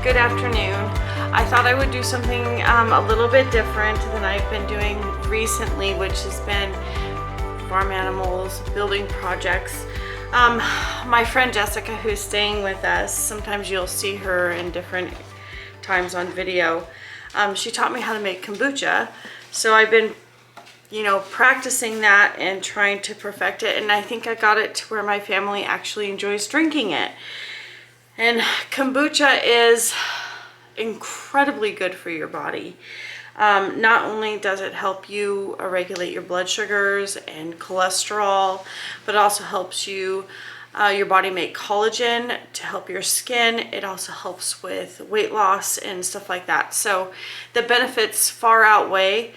Good afternoon. I thought I would do something a little bit different than I've been doing recently, which has been farm animals, building projects. My friend Jessica, who's staying with us, sometimes you'll see her in different times on video. She taught me how to make kombucha. So I've been, practicing that and trying to perfect it. And I think I got it to where my family actually enjoys drinking it. And kombucha is incredibly good for your body. Not only does it help you regulate your blood sugars and cholesterol, but it also helps you your body make collagen to help your skin. It also helps with weight loss and stuff like that. So the benefits far outweigh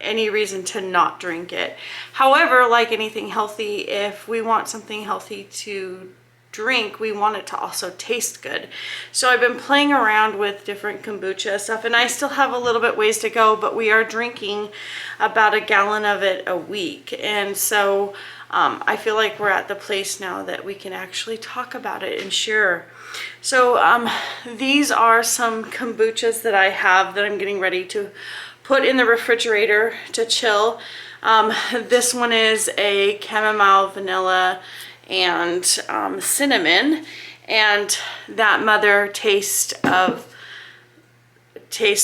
any reason to not drink it. However, like anything healthy, if we want something healthy to drink, we want it to also taste good. So I've been playing around with different kombucha stuff, and I still have a little bit ways to go, but we are drinking about a gallon of it a week. And so I feel like we're at the place now that we can actually talk about it and share. So these are some kombuchas that I have that I'm getting ready to put in the refrigerator to chill. This one is a chamomile, vanilla, and cinnamon, and that mother tastes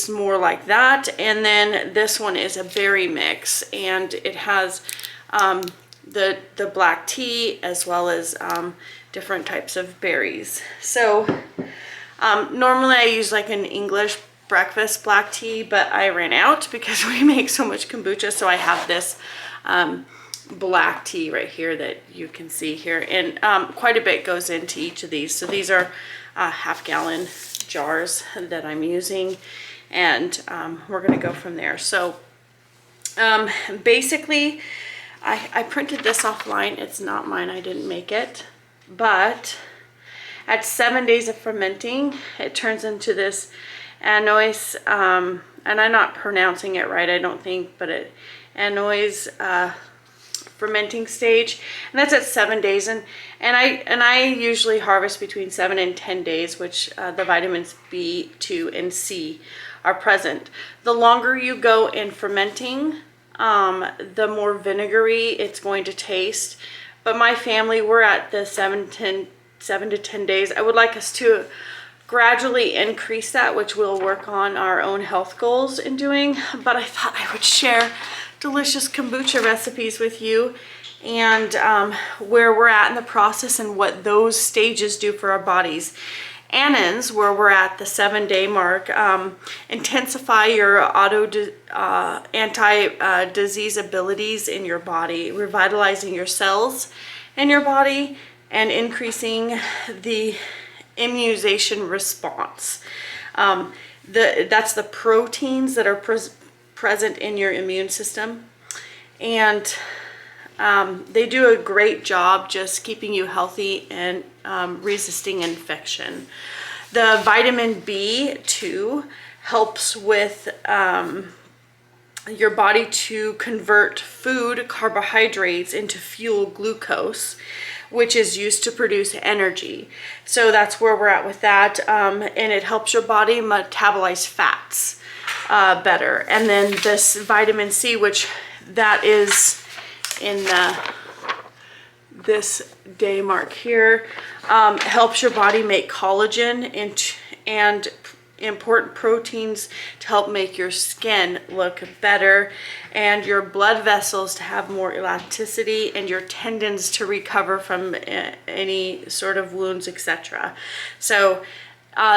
more like that. And then this one is a berry mix, and it has the black tea as well as different types of berries. So normally I use like an English breakfast black tea, but I ran out because we make so much kombucha. So I have this black tea right here that you can see here, and quite a bit goes into each of these. So these are half-gallon jars that I'm using, and we're gonna go from there. So basically I printed this offline. It's not mine, I didn't make it, but at 7 days of fermenting it turns into this anise, and I'm not pronouncing it right, I don't think, but it anise fermenting stage, and that's at 7 days. And I usually harvest between 7 and 10 days, which the vitamins B2 and C are present. The longer you go in fermenting, the more vinegary it's going to taste. But my family, we're at the 7 to 10 days. I would like us to gradually increase that, which we'll work on our own health goals in doing. But I thought I would share delicious kombucha recipes with you, and where we're at in the process and what those stages do for our bodies. Annans, where we're at the 7 day mark, intensify your anti-disease abilities in your body, revitalizing your cells in your body, and increasing the immunization response. That's the proteins that are present in your immune system, and they do a great job just keeping you healthy and resisting infection. The vitamin B2 helps with your body to convert food carbohydrates into fuel glucose, which is used to produce energy. So that's where we're at with that, and it helps your body metabolize fats better. And then this vitamin C, which that is in this day mark here, helps your body make collagen and important proteins to help make your skin look better, and your blood vessels to have more elasticity, and your tendons to recover from any sort of wounds, etc. So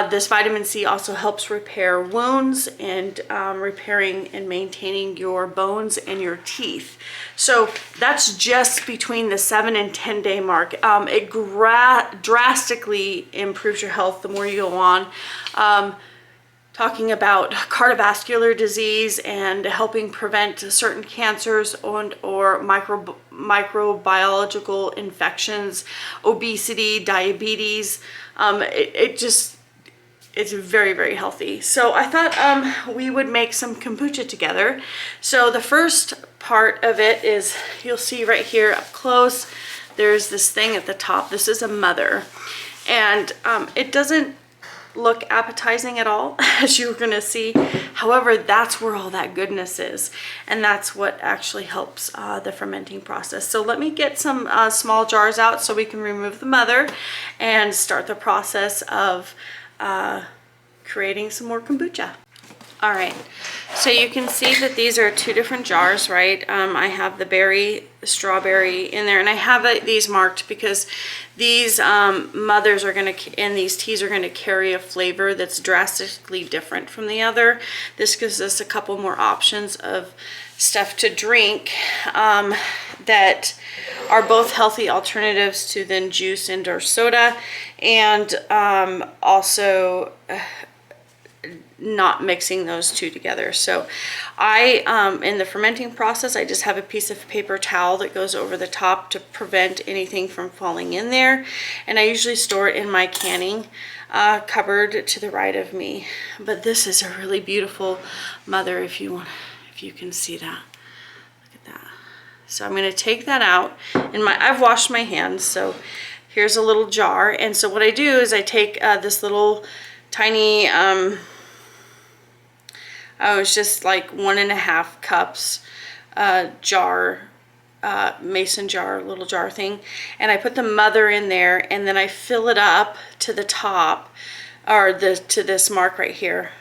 this vitamin C also helps repair wounds and repairing and maintaining your bones and your teeth. So that's just between the 7 and 10 day mark. It drastically improves your health the more you go on. Talking about cardiovascular disease and helping prevent certain cancers or microbiological infections, obesity, diabetes. It's very, very healthy. So I thought we would make some kombucha together. So the first part of it is, you'll see right here up close, there's this thing at the top. This is a mother, and it doesn't look appetizing at all, as you're gonna see. However, that's where all that goodness is, and that's what actually helps the fermenting process. So let me get some small jars out so we can remove the mother and start the process of creating some more kombucha. All right, so you can see that these are two different jars, right? I have the berry, strawberry in there, and I have these marked because these mothers are gonna, and these teas are gonna carry a flavor that's drastically different from the other. This gives us a couple more options of stuff to drink that are both healthy alternatives to then juice and or soda, and also not mixing those two together. So in the fermenting process, I just have a piece of paper towel that goes over the top to prevent anything from falling in there. And I usually store it in my canning cupboard to the right of me. But this is a really beautiful mother, if you can see that. Look at that. So I'm going to take that out, and I've washed my hands, so here's a little jar. And so what I do is I take this little tiny it's just like 1.5 cups jar, mason jar, little jar thing, and I put the mother in there, and then I fill it up to the top, or to this mark right here,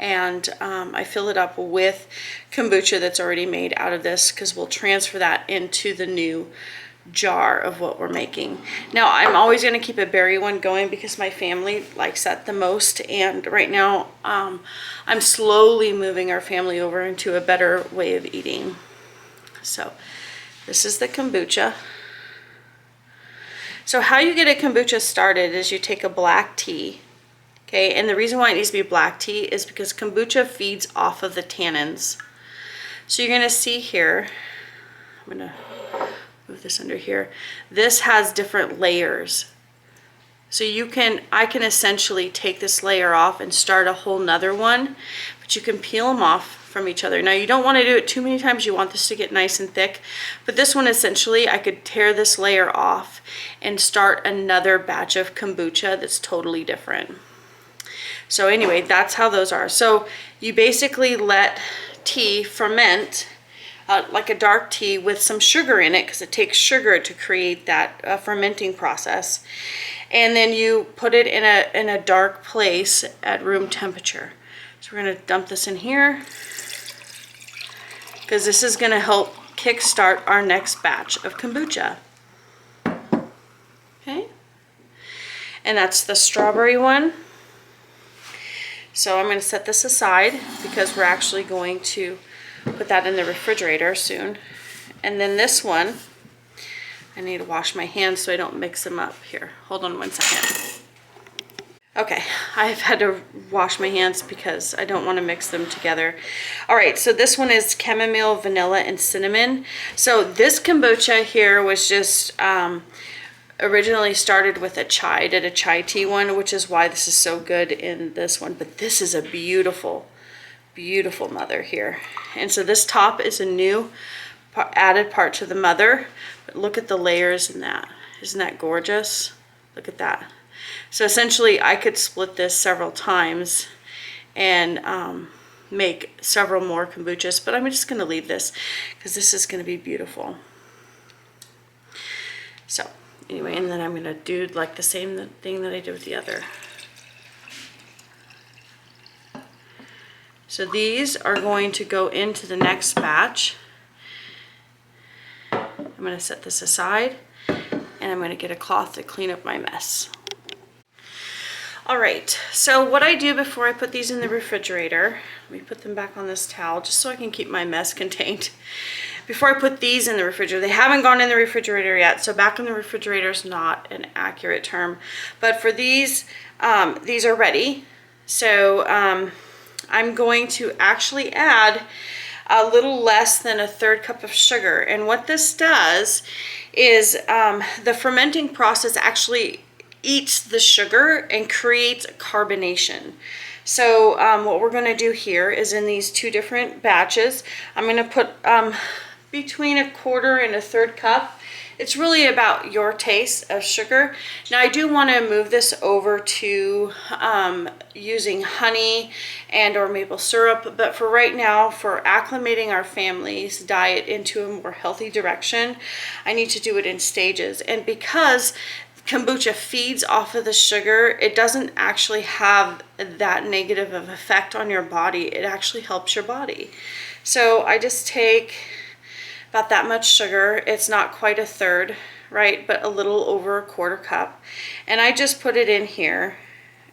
and I fill it up with kombucha that's already made out of this, because we'll transfer that into the new jar of what we're making. Now I'm always going to keep a berry one going because my family likes that the most, and right now I'm slowly moving our family over into a better way of eating. So this is the kombucha. So how you get a kombucha started is you take a black tea, okay, and the reason why it needs to be black tea is because kombucha feeds off of the tannins. So you're going to see here, I'm going to move this under here. This has different layers. So I can essentially take this layer off and start a whole nother one, but you can peel them off from each other. Now you don't want to do it too many times. You want this to get nice and thick, but this one essentially I could tear this layer off and start another batch of kombucha that's totally different. So anyway, that's how those are. So you basically let tea ferment like a dark tea with some sugar in it, because it takes sugar to create that fermenting process. And then you put it in a dark place at room temperature. So we're going to dump this in here, because this is going to help kickstart our next batch of kombucha. Okay, and that's the strawberry one. So I'm going to set this aside because we're actually going to put that in the refrigerator soon. And then this one, I need to wash my hands so I don't mix them up. Here, hold on one second. Okay, I've had to wash my hands because I don't want to mix them together. All right, so this one is chamomile, vanilla, and cinnamon. So this kombucha here was just originally started with a chai, did a chai tea one, which is why this is so good in this one. But this is a beautiful, beautiful mother here. And so this top is a new added part to the mother. But look at the layers in that. Isn't that gorgeous? Look at that. So essentially I could split this several times and make several more kombuchas, but I'm just going to leave this because this is going to be beautiful. So anyway, and then I'm going to do like the same thing that I did with the other. So these are going to go into the next batch. I'm going to set this aside, and I'm going to get a cloth to clean up my mess. All right, so what I do before I put these in the refrigerator, let me put them back on this towel just so I can keep my mess contained. Before I put these in the refrigerator, they haven't gone in the refrigerator yet, so back in the refrigerator is not an accurate term. But for these are ready. So I'm going to actually add a little less than 1/3 cup of sugar. And what this does is the fermenting process actually eats the sugar and creates carbonation. So what we're going to do here is in these two different batches, I'm going to put between 1/4 and 1/3 cup it's really about your taste of sugar. Now I do want to move this over to using honey and or maple syrup, but for right now, for acclimating our family's diet into a more healthy direction, I need to do it in stages. And because kombucha feeds off of the sugar, it doesn't actually have that negative of effect on your body. It actually helps your body. So I just take about that much sugar. It's not quite a third, right, but a little over a quarter cup. And I just put it in here,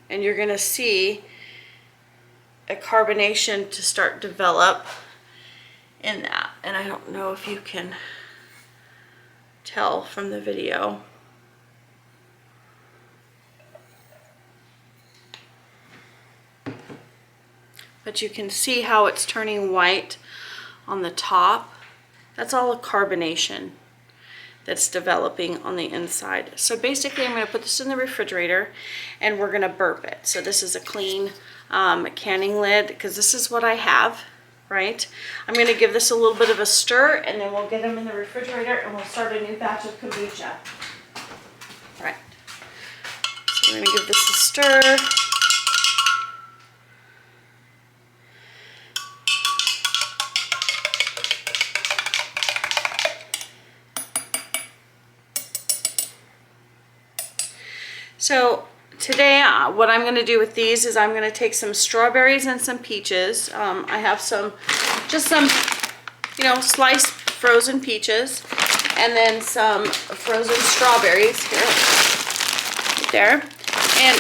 and you're gonna see a carbonation to start develop in that. And I don't know if you can tell from the video. But you can see how it's turning white on the top. That's all a carbonation that's developing on the inside. So basically I'm gonna put this in the refrigerator and we're gonna burp it. So this is a clean canning lid because this is what I have, right? I'm gonna give this a little bit of a stir and then we'll get them in the refrigerator and we'll start a new batch of kombucha. All right, so we're gonna give this a stir. So today what I'm going to do with these is I'm going to take some strawberries and some peaches. I have just some, you know, sliced frozen peaches and then some frozen strawberries here, right there. And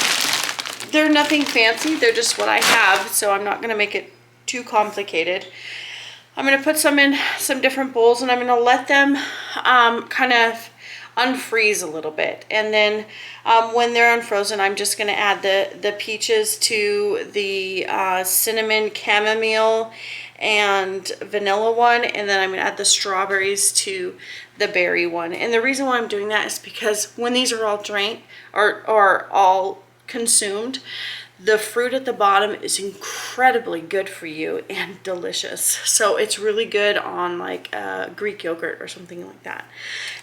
they're nothing fancy, they're just what I have, so I'm not going to make it too complicated. I'm going to put some in some different bowls and I'm going to let them kind of unfreeze a little bit, and then when they're unfrozen, I'm just going to add the peaches to the cinnamon, chamomile, and vanilla one, and then I'm going to add the strawberries to the berry one. And the reason why I'm doing that is because when these are all drank or all consumed, the fruit at the bottom is incredibly good for you and delicious. So it's really good on like Greek yogurt or something like that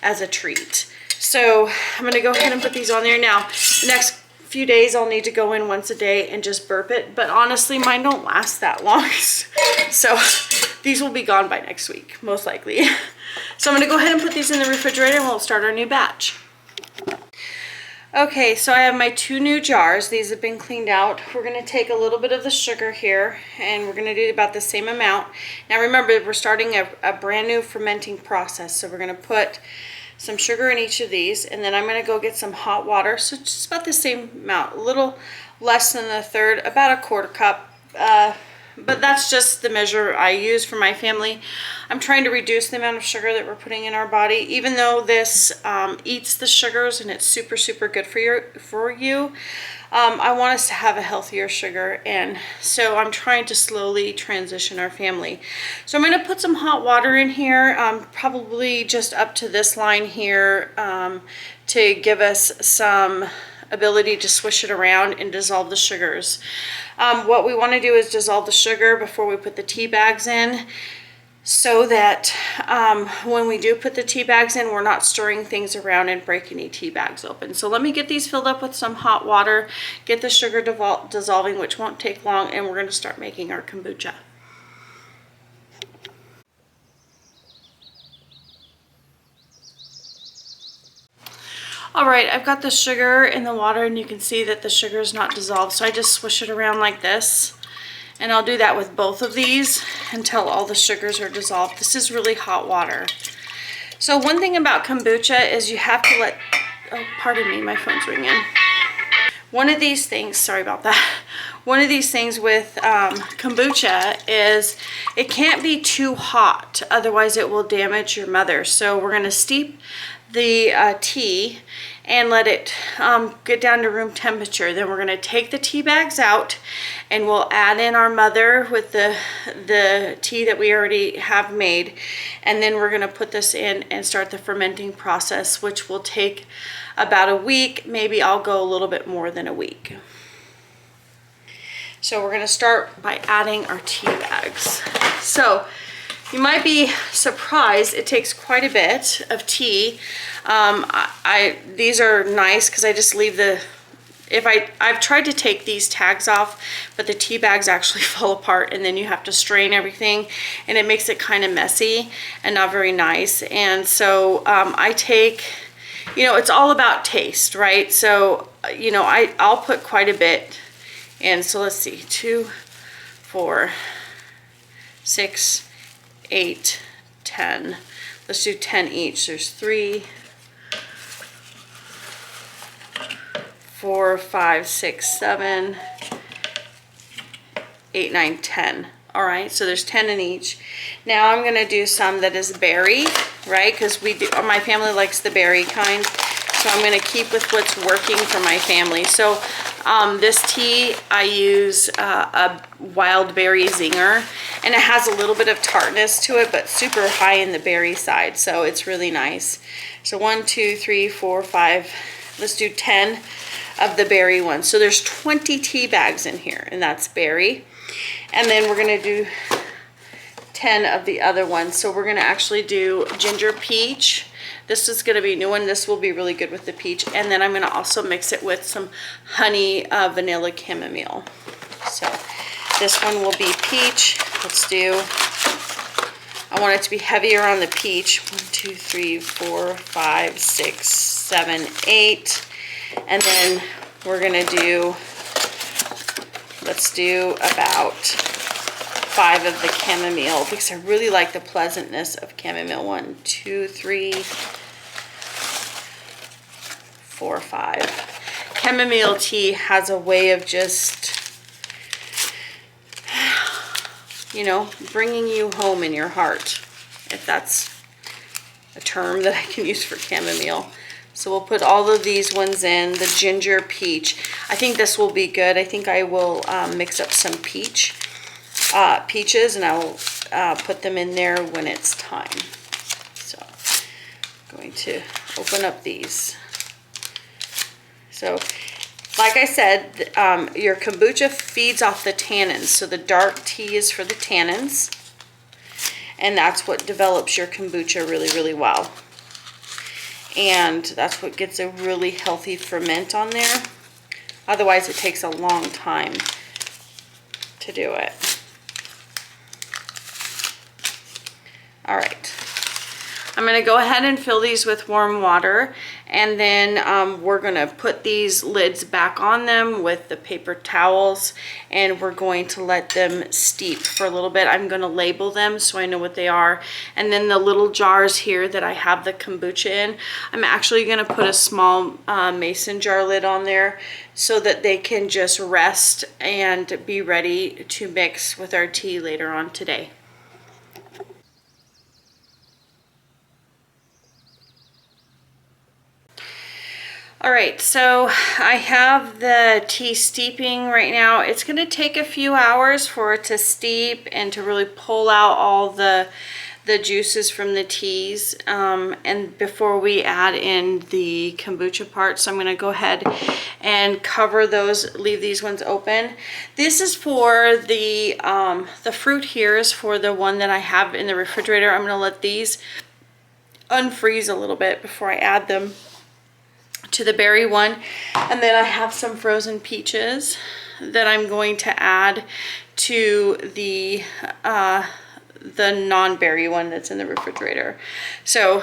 as a treat. So I'm going to go ahead and put these on there. Now, the next few days I'll need to go in once a day and just burp it. But honestly, mine don't last that long. So these will be gone by next week, most likely. So I'm going to go ahead and put these in the refrigerator and we'll start our new batch. Okay, so I have my 2 new jars. These have been cleaned out. We're going to take a little bit of the sugar here, and we're going to do about the same amount. Now remember, we're starting a brand new fermenting process, so we're going to put some sugar in each of these, and then I'm going to go get some hot water, so just about the same amount, a little less than a third, about a quarter cup. But that's just the measure I use for my family. I'm trying to reduce the amount of sugar that we're putting in our body, even though this eats the sugars and it's super, super good for you. I want us to have a healthier sugar, and so I'm trying to slowly transition our family. So I'm going to put some hot water in here, probably just up to this line here, to give us some ability to swish it around and dissolve the sugars. What we want to do is dissolve the sugar before we put the tea bags in, so that when we do put the tea bags in, we're not stirring things around and break any tea bags open. So let me get these filled up with some hot water, get the sugar dissolving, which won't take long, and we're going to start making our kombucha. All right, I've got the sugar in the water, and you can see that the sugar is not dissolved, so I just swish it around like this. And I'll do that with both of these until all the sugars are dissolved. This is really hot water. So one thing about kombucha is you have to let, oh, pardon me, my phone's ringing. One of these things, sorry about that. One of these things with kombucha is it can't be too hot, otherwise it will damage your mother. So we're gonna steep the tea and let it get down to room temperature. Then we're going to take the tea bags out and we'll add in our mother with the tea that we already have made, and then we're going to put this in and start the fermenting process, which will take about a week. Maybe I'll go a little bit more than a week. So we're going to start by adding our tea bags. So You might be surprised, it takes quite a bit of tea. These are nice because I just leave the, I've tried to take these tags off, but the tea bags actually fall apart, and then you have to strain everything, and it makes it kind of messy and not very nice. And so I take, you know, it's all about taste, right? So, you know, I'll put quite a bit in. So let's see, 2, 4, 6, 8, 10. Let's do 10 each. There's 3, 4, 5, 6, 7, 8, 9, 10. All right, so there's 10 in each. Now I'm gonna do some that is berry, right? Because my family likes the berry kind. So I'm gonna keep with what's working for my family. So this tea, I use a wild berry zinger, and it has a little bit of tartness to it, but super high in the berry side. So it's really nice. So 1, 2, 3, 4, 5, let's do 10 of the berry ones. So there's 20 tea bags in here, and that's berry. And then we're gonna do 10 of the other ones. So we're gonna actually do ginger peach. This is gonna be a new one. This will be really good with the peach. And then I'm gonna also mix it with some honey vanilla chamomile. So this one will be peach. Let's do, I want it to be heavier on the peach. 1, 2, 3, 4, 5, 6, 7, 8. And then we're gonna do, let's do about 5 of the chamomile, because I really like the pleasantness of chamomile. 1, 2, 3, 4, 5. Chamomile tea has a way of just, you know, bringing you home in your heart, if that's a term that I can use for chamomile. So we'll put all of these ones in. The ginger peach, I think this will be good. I think I will mix up some peaches, and I will put them in there when it's time. So I'm going to open up these. So like I said, your kombucha feeds off the tannins. So the dark tea is for the tannins, and that's what develops your kombucha really, really well. And that's what gets a really healthy ferment on there. Otherwise, it takes a long time to do it. All right. I'm going to go ahead and fill these with warm water, and then we're going to put these lids back on them with the paper towels, and we're going to let them steep for a little bit. I'm going to label them so I know what they are. And then the little jars here that I have the kombucha in, I'm actually going to put a small mason jar lid on there so that they can just rest and be ready to mix with our tea later on today. All right, so I have the tea steeping right now. It's going to take a few hours for it to steep and to really pull out all the juices from the teas, and before we add in the kombucha part. So I'm going to go ahead and cover those, leave these ones open. This is for the fruit here is for the one that I have in the refrigerator. I'm going to let these unfreeze a little bit before I add them to the berry one. And then I have some frozen peaches that I'm going to add to the non-berry one that's in the refrigerator. So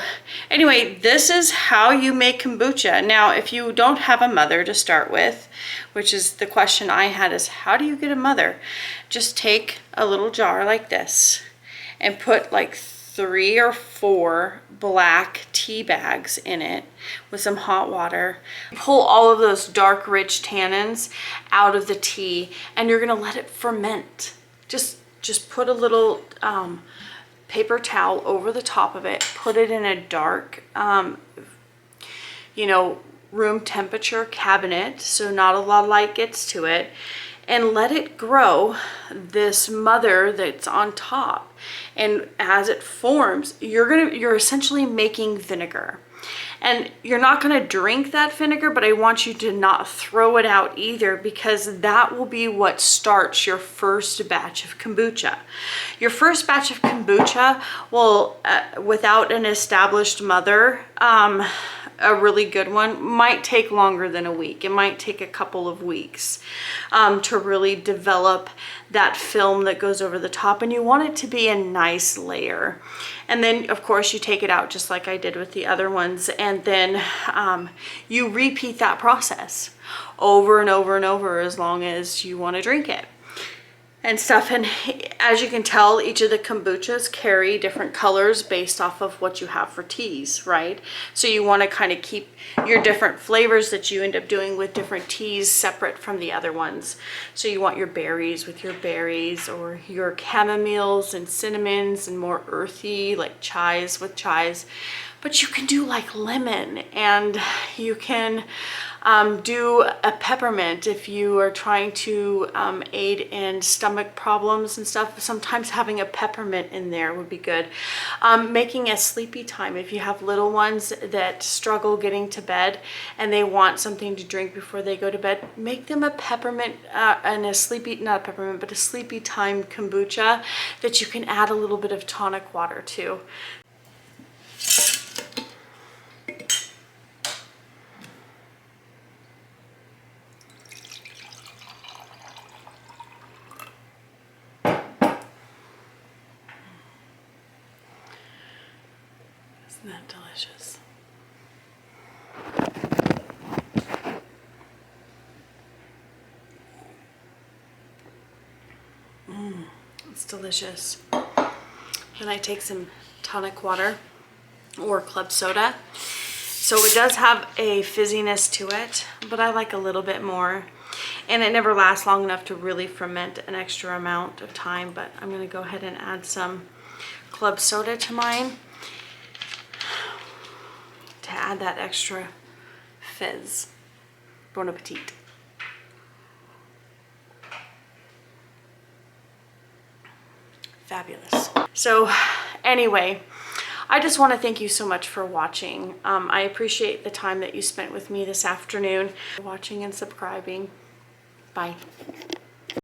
anyway, this is how you make kombucha. Now, if you don't have a mother to start with, which is the question I had, is how do you get a mother? Just take a little jar like this and put like 3 or 4 black tea bags in it with some hot water. Pull all of those dark, rich tannins out of the tea, and you're gonna let it ferment. Just put a little paper towel over the top of it. Put it in a dark, you know, room temperature cabinet so not a lot of light gets to it, and let it grow this mother that's on top. And as it forms, you're essentially making vinegar. And you're not going to drink that vinegar, but I want you to not throw it out either, because that will be what starts your first batch of kombucha. Your first batch of kombucha will, without an established mother, a really good one, might take longer than a week. It might take a couple of weeks to really develop that film that goes over the top, and you want it to be a nice layer. And then of course you take it out just like I did with the other ones, and then you repeat that process over and over and over as long as you want to drink it and stuff. And as you can tell, each of the kombuchas carry different colors based off of what you have for teas, right? So you want to kind of keep your different flavors that you end up doing with different teas separate from the other ones. So you want your berries with your berries, or your chamomiles and cinnamons, and more earthy like chais with chais. But you can do like lemon, and you can do a peppermint if you are trying to aid in stomach problems and stuff. Sometimes having a peppermint in there would be good. Making a sleepy time, if you have little ones that struggle getting to bed and they want something to drink before they go to bed, make them a peppermint and a sleepy, not a peppermint, but a sleepy time kombucha that you can add a little bit of tonic water to. Isn't that delicious? It's delicious. Then I take some tonic water or club soda. So it does have a fizziness to it, but I like a little bit more. And it never lasts long enough to really ferment an extra amount of time, but I'm gonna go ahead and add some club soda to mine to add that extra fizz. Bon appetit. Fabulous. So anyway, I just want to thank you so much for watching. I appreciate the time that you spent with me this afternoon, watching and subscribing. Bye.